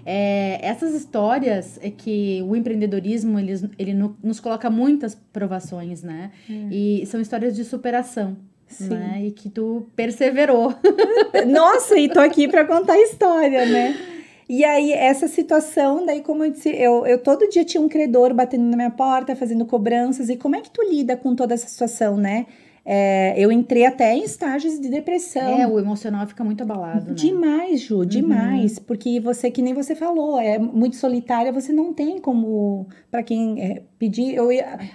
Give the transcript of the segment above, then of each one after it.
Essas histórias é que o empreendedorismo, nos coloca muitas provações, né? E são histórias de superação. Sim. Né? E que tu perseverou. Nossa, e tô aqui para contar a história, né? E aí, essa situação, daí como eu disse, eu todo dia tinha um credor batendo na minha porta, fazendo cobranças, e como é que tu lida com toda essa situação, né? Eu entrei até em estágios de depressão. O emocional fica muito abalado, né? Demais, Ju, demais. Porque você, que nem você falou, é muito solitária, você não tem como, para quem pedir,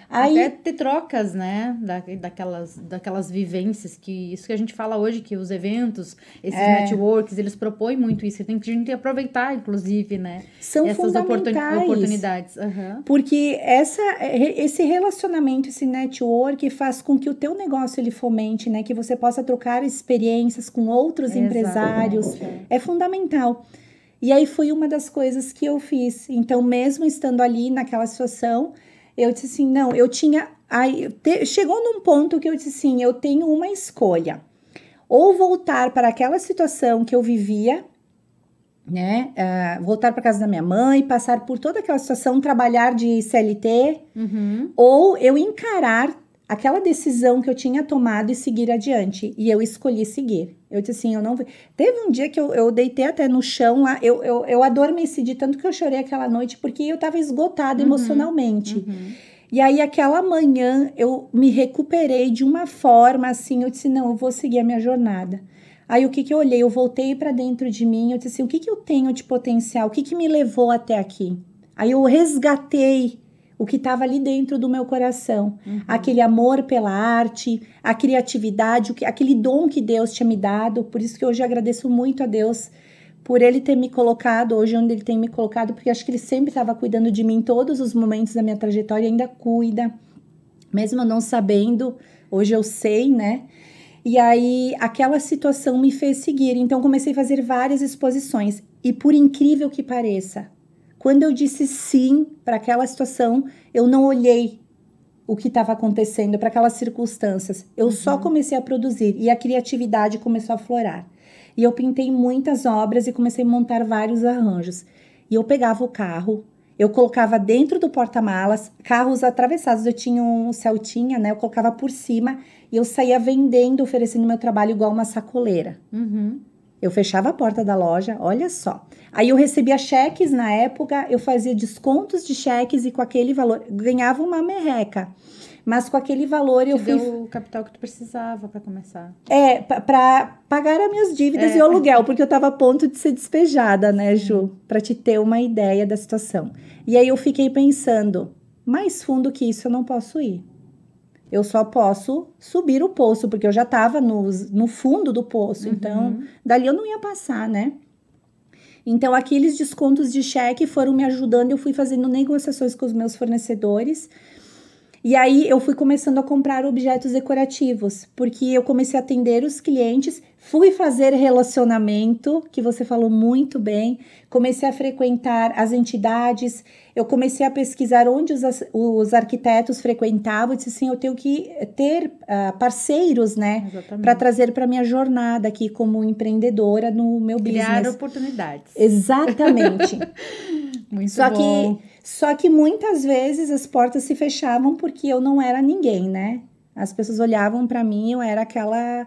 aí... Até ter trocas, né, daquelas vivências, isso que a gente fala hoje, que os eventos, esses networks, eles propõem muito isso, a gente tem que aproveitar, inclusive, né, são essas fundamentais, oportunidades. Porque esse relacionamento, esse network faz com que o teu negócio ele fomente, né, que você possa trocar experiências com outros empresários, é fundamental. E aí foi uma das coisas que eu fiz. Então, mesmo estando ali naquela situação, eu disse assim, não, eu tinha... chegou num ponto que eu disse assim, eu tenho uma escolha. Ou voltar para aquela situação que eu vivia, né? Voltar para casa da minha mãe, passar por toda aquela situação, trabalhar de CLT, ou eu encarar aquela decisão que eu tinha tomado e seguir adiante. E eu escolhi seguir. Eu disse assim, eu não... Teve um dia que eu deitei até no chão lá, eu adormeci de tanto que eu chorei aquela noite, porque eu estava esgotada emocionalmente. E aí, aquela manhã, eu me recuperei de uma forma, assim, eu disse, não, eu vou seguir a minha jornada. Aí, o que eu olhei? Eu voltei para dentro de mim, eu disse assim, o que eu tenho de potencial? O que me levou até aqui? Aí, eu resgatei o que estava ali dentro do meu coração. Aquele amor pela arte, a criatividade, aquele dom que Deus tinha me dado. Por isso que hoje eu agradeço muito a Deus por Ele ter me colocado hoje onde Ele tem me colocado, porque acho que Ele sempre estava cuidando de mim em todos os momentos da minha trajetória, ainda cuida. Mesmo eu não sabendo, hoje eu sei, né? E aí, aquela situação me fez seguir. Então, comecei a fazer várias exposições. E por incrível que pareça, quando eu disse sim para aquela situação, eu não olhei o que estava acontecendo, para aquelas circunstâncias. Eu só comecei a produzir e a criatividade começou a aflorar. E eu pintei muitas obras e comecei a montar vários arranjos. E eu pegava o carro, eu colocava dentro do porta-malas, carros atravessados. Eu tinha um Celtinha, né? Eu colocava por cima e eu saía vendendo, oferecendo meu trabalho igual uma sacoleira. Eu fechava a porta da loja, olha só. Aí eu recebia cheques na época, eu fazia descontos de cheques e com aquele valor, ganhava uma merreca. Mas com aquele valor eu fui... deu o capital que tu precisava para começar. Para pagar as minhas dívidas e o aluguel, porque eu estava a ponto de ser despejada, né, Ju? Para te ter uma ideia da situação. E aí eu fiquei pensando, mais fundo que isso eu não posso ir. Eu só posso subir o poço, porque eu já estava no fundo do poço. Então, dali eu não ia passar, né? Então, aqueles descontos de cheque foram me ajudando. Eu fui fazendo negociações com os meus fornecedores. E aí, eu fui começando a comprar objetos decorativos. Porque eu comecei a atender os clientes. Fui fazer relacionamento, que você falou muito bem. Comecei a frequentar as entidades. Eu comecei a pesquisar onde os arquitetos frequentavam. Eu disse assim, eu tenho que ter parceiros, né? Para trazer para minha jornada aqui como empreendedora no meu business. Criar oportunidades. Exatamente. Muito bom. Só que muitas vezes as portas se fechavam porque eu não era ninguém, né? As pessoas olhavam para mim, eu era aquela...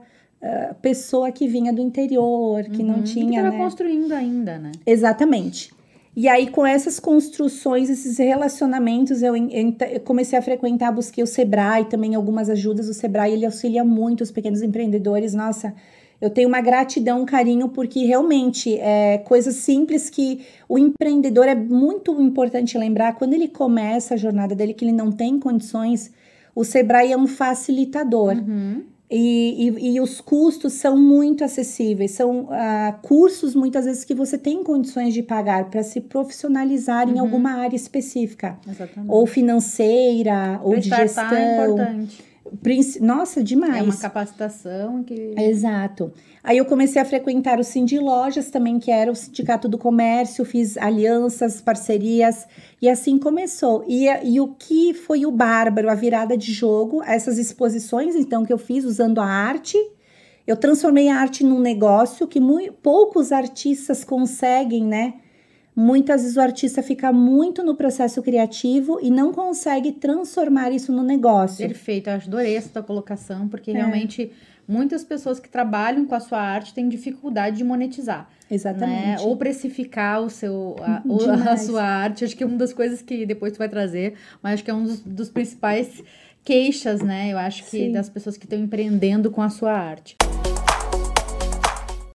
pessoa que vinha do interior, que não tinha, que estava né? construindo ainda, né? Exatamente. E aí, com essas construções, esses relacionamentos, eu comecei a frequentar, busquei o Sebrae, também algumas ajudas do Sebrae, ele auxilia muito os pequenos empreendedores. Nossa, eu tenho uma gratidão, um carinho, porque realmente é coisas simples que o empreendedor é muito importante lembrar, quando ele começa a jornada dele, que ele não tem condições, o Sebrae é um facilitador. E os custos são muito acessíveis, são cursos muitas vezes que você tem condições de pagar para se profissionalizar em alguma área específica. Exatamente. Ou financeira, ou de gestão. É importante. Nossa, demais. É uma capacitação que... Exato. Aí eu comecei a frequentar o Sindi Lojas também, que era o Sindicato do Comércio, fiz alianças, parcerias, e assim começou. E o que foi o bárbaro, a virada de jogo, essas exposições, então, que eu fiz usando a arte, eu transformei a arte num negócio que poucos artistas conseguem, né, Muitas vezes o artista fica muito no processo criativo e não consegue transformar isso no negócio. Perfeito, eu adorei essa tua colocação, porque realmente muitas pessoas que trabalham com a sua arte têm dificuldade de monetizar. Exatamente. Né? Ou precificar a sua arte. Acho que é uma das coisas que depois tu vai trazer, mas acho que é um dos principais queixas, né? Eu acho que das pessoas que estão empreendendo com a sua arte.